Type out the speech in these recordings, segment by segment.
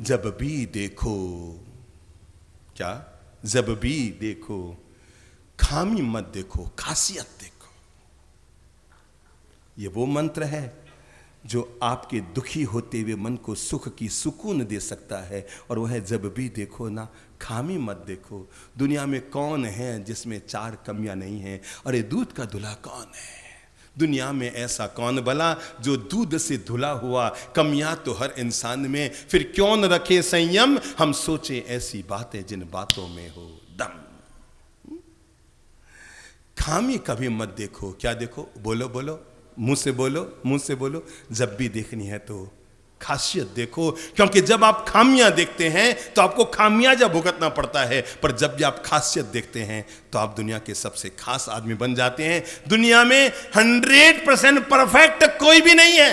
जब भी देखो, क्या, जब भी देखो खामी मत देखो, खासियत देखो। ये वो मंत्र है जो आपके दुखी होते हुए मन को सुख की सुकून दे सकता है, और वह है जब भी देखो ना, खामी मत देखो। दुनिया में कौन है जिसमें 4 कमियां नहीं हैं? अरे दूध का धुला कौन है? दुनिया में ऐसा कौन भला जो दूध से धुला हुआ? कमियां तो हर इंसान में, फिर क्यों न रखे संयम, हम सोचे ऐसी बातें जिन बातों में हो दम। खामी कभी मत देखो। क्या देखो? बोलो बोलो, मुंह से बोलो, मुंह से बोलो। जब भी देखनी है तो खासियत देखो, क्योंकि जब आप खामियां देखते हैं तो आपको खामियाजा भुगतना पड़ता है, पर जब भी आप खासियत देखते हैं तो आप दुनिया के सबसे खास आदमी बन जाते हैं। दुनिया में 100% परफेक्ट कोई भी नहीं है।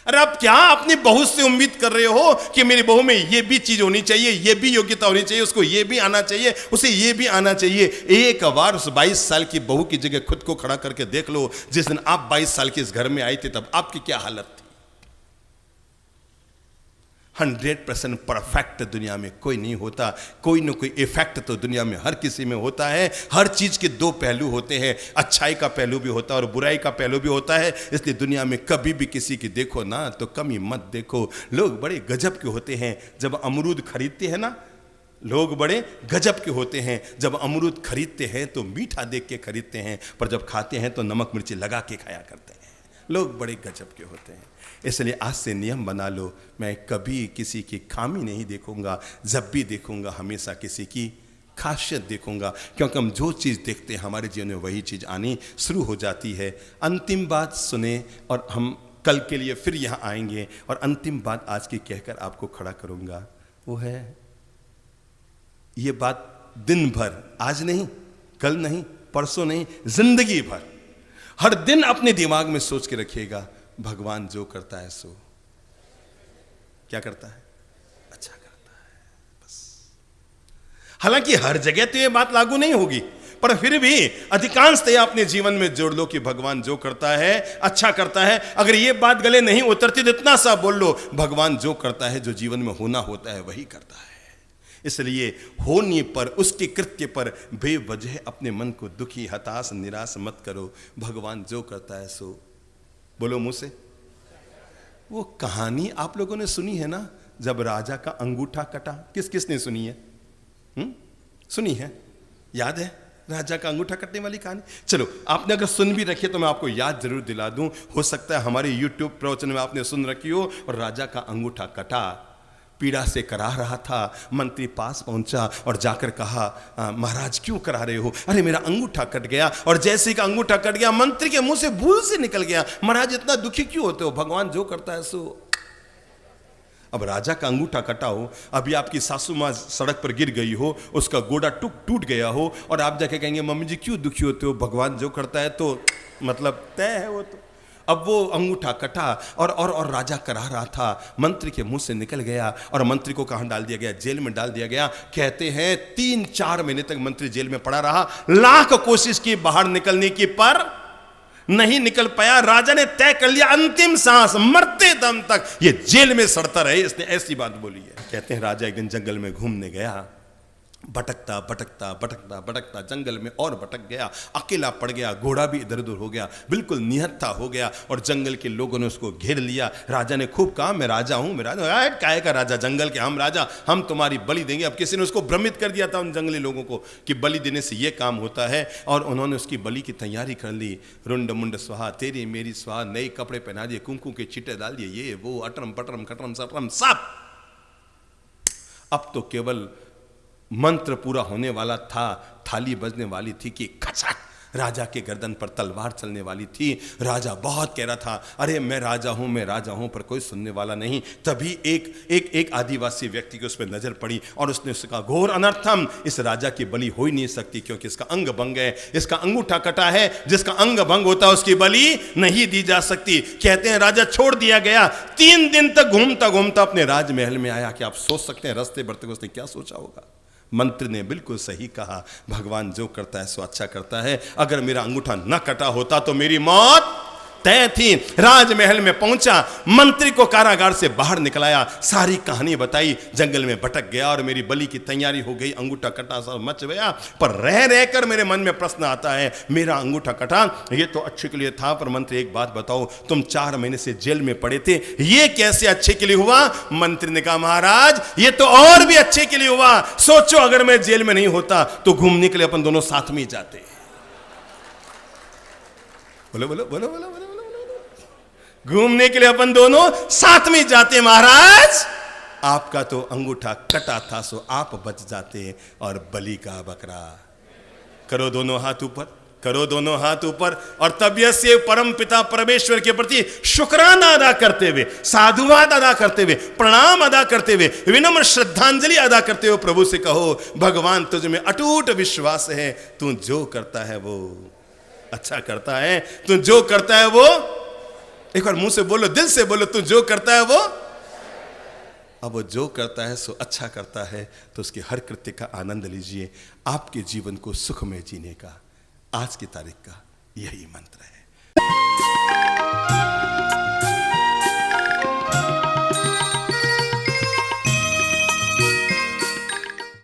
अरे आप क्या अपनी बहू से उम्मीद कर रहे हो कि मेरी बहू में ये भी चीज होनी चाहिए, ये भी योग्यता होनी चाहिए, उसको ये भी आना चाहिए, उसे ये भी आना चाहिए? एक बार उस 22 साल की बहू की जगह खुद को खड़ा करके देख लो। जिस दिन आप 22 साल के इस घर में आए थे तब आपकी क्या हालत थी? 100% परफेक्ट दुनिया में कोई नहीं होता। कोई ना कोई इफेक्ट तो दुनिया में हर किसी में होता है। हर चीज के 2 पहलू होते हैं, अच्छाई का पहलू भी होता है और बुराई का पहलू भी होता है। इसलिए दुनिया में कभी भी किसी की देखो ना तो कमी मत देखो। लोग बड़े गजब के होते हैं जब अमरूद खरीदते हैं ना, लोग बड़े गजब के होते हैं जब अमरूद खरीदते हैं तो मीठा देख के खरीदते हैं, पर जब खाते हैं तो नमक मिर्ची लगा के खाया करते हैं। लोग बड़े गजब के होते हैं। इसलिए आज से नियम बना लो, मैं कभी किसी की खामी नहीं देखूंगा, जब भी देखूंगा हमेशा किसी की खासियत देखूंगा। क्योंकि हम जो चीज़ देखते हैं हमारे जीवन में वही चीज़ आनी शुरू हो जाती है। अंतिम बात सुने, और हम कल के लिए फिर यहाँ आएंगे, और अंतिम बात आज की कहकर आपको खड़ा करूंगा। वो है ये बात दिन भर, आज नहीं, कल नहीं, परसों नहीं, जिंदगी भर हर दिन अपने दिमाग में सोच के रखिएगा, भगवान जो करता है सो क्या करता है? अच्छा करता है, बस। हालांकि हर जगह तो ये बात लागू नहीं होगी, पर फिर भी अधिकांशतः अपने जीवन में जोड़ लो कि भगवान जो करता है अच्छा करता है। अगर ये बात गले नहीं उतरती तो इतना सा बोल लो, भगवान जो करता है, जो जीवन में होना होता है वही करता है। इसलिए होने पर, उसके कृत्य पर बेवजह अपने मन को दुखी, हताश, निराश मत करो। भगवान जो करता है सो बोलो मुंह से। वो कहानी आप लोगों ने सुनी है ना, जब राजा का अंगूठा कटा? किस किस ने सुनी है? सुनी है? याद है राजा का अंगूठा कटने वाली कहानी? चलो, आपने अगर सुन भी रखी है तो मैं आपको याद जरूर दिला दूं। हो सकता है हमारे YouTube प्रवचन में आपने सुन रखी हो। और राजा का अंगूठा कटा, पीड़ा से करा रहा था। मंत्री पास पहुंचा और जाकर कहा, महाराज क्यों करा रहे हो? अरे मेरा अंगूठा कट गया। और जैसे ही का अंगूठा कट गया, मंत्री के मुंह से भूल से निकल गया, महाराज इतना दुखी क्यों होते हो? भगवान जो करता है सो। अब राजा का अंगूठा कटा हो, अभी आपकी सासू माँ सड़क पर गिर गई हो, उसका गोड़ा टूट गया हो, और आप जाके कहेंगे मम्मी जी क्यों दुखी होते हो? भगवान जो करता है तो मतलब तय है वो तो। अब वो अंगूठा कटा और राजा करा रहा था, मंत्री के मुंह से निकल गया, और मंत्री को कहां डाल दिया गया? जेल में डाल दिया गया। कहते हैं 3-4 महीने तक मंत्री जेल में पड़ा रहा। लाख कोशिश की बाहर निकलने की, पर नहीं निकल पाया। राजा ने तय कर लिया अंतिम सांस, मरते दम तक ये जेल में सड़ता रहे। इसने ऐसी बात बोली है। कहते हैं राजा एक दिन जंगल में घूमने गया, भटकता भटकता भटकता भटकता जंगल में और भटक गया, अकेला पड़ गया, घोड़ा भी इधर उधर हो गया, बिल्कुल निहत्था हो गया, और जंगल के लोगों ने उसको घेर लिया। राजा ने खूब कहा मैं राजा हूं, मैं राजा। काय का राजा? जंगल के हम राजा, हम तुम्हारी बलि देंगे। अब किसी ने उसको भ्रमित कर दिया था उन जंगली लोगों को कि बलि देने से ये काम होता है, और उन्होंने उसकी बलि की तैयारी कर ली। रुंड मुंड स्वाहा, तेरी मेरी स्वाहा, नए कपड़े पहना दिए, कुंकू के छिटे डाल दिए, ये वो अटरम पटरम खटरम सटरम सब। अब तो केवल मंत्र पूरा होने वाला था, थाली बजने वाली थी कि खचक राजा के गर्दन पर तलवार चलने वाली थी। राजा बहुत कह रहा था अरे मैं राजा हूं, मैं राजा हूं, पर कोई सुनने वाला नहीं। तभी एक आदिवासी व्यक्ति की उस पर नजर पड़ी और उसने उसका घोर अनर्थम, इस राजा की बलि हो ही नहीं सकती क्योंकि इसका अंग भंग है, इसका अंगूठा कटा है, जिसका अंग भंग होता है उसकी बलि नहीं दी जा सकती। कहते हैं राजा छोड़ दिया गया। 3 दिन तक घूमता घूमता अपने राजमहल में आया कि आप सोच सकते हैं रास्ते बढ़ते उसने क्या सोचा होगा। मंत्री ने बिल्कुल सही कहा, भगवान जो करता है सो अच्छा करता है। अगर मेरा अंगूठा न कटा होता तो मेरी मौत तय थी। राजमहल में पहुंचा, मंत्री को कारागार से बाहर निकलाया, सारी कहानी बताई, जंगल में भटक गया और मेरी बलि की तैयारी हो गई, अंगूठा कटा सब मच गया। पर रह रहकर मेरे मन में प्रश्न आता है, मेरा अंगूठा कटा ये तो अच्छे के लिए था, पर मंत्री एक बात बताओ, तुम 4 महीने से जेल में पड़े थे, ये कैसे अच्छे के लिए हुआ? मंत्री ने कहा, महाराज ये तो और भी अच्छे के लिए हुआ। सोचो अगर मैं जेल में नहीं होता तो घूमने के लिए अपन दोनों साथ में ही जाते। बोलो बोलो बोलो बोलो बोलो, घूमने के लिए अपन दोनों साथ में जाते। महाराज आपका तो अंगूठा कटा था, सो आप बच जाते, और बलि का बकरा। करो दोनों हाथ ऊपर, करो दोनों हाथ ऊपर, और तबियत से परम पिता परमेश्वर के प्रति शुक्राना अदा करते हुए, साधुवाद अदा करते हुए, प्रणाम अदा करते हुए, विनम्र श्रद्धांजलि अदा करते हुए प्रभु से कहो, भगवान तुझ में अटूट विश्वास है, तू जो करता है वो अच्छा करता है, तू जो करता है वो, एक बार मुंह से बोलो, दिल से बोलो, तू जो करता है वो, अब वो जो करता है सो अच्छा करता है, तो उसके हर कृत्य का आनंद लीजिए। आपके जीवन को सुखमय जीने का आज की तारीख का यही मंत्र है।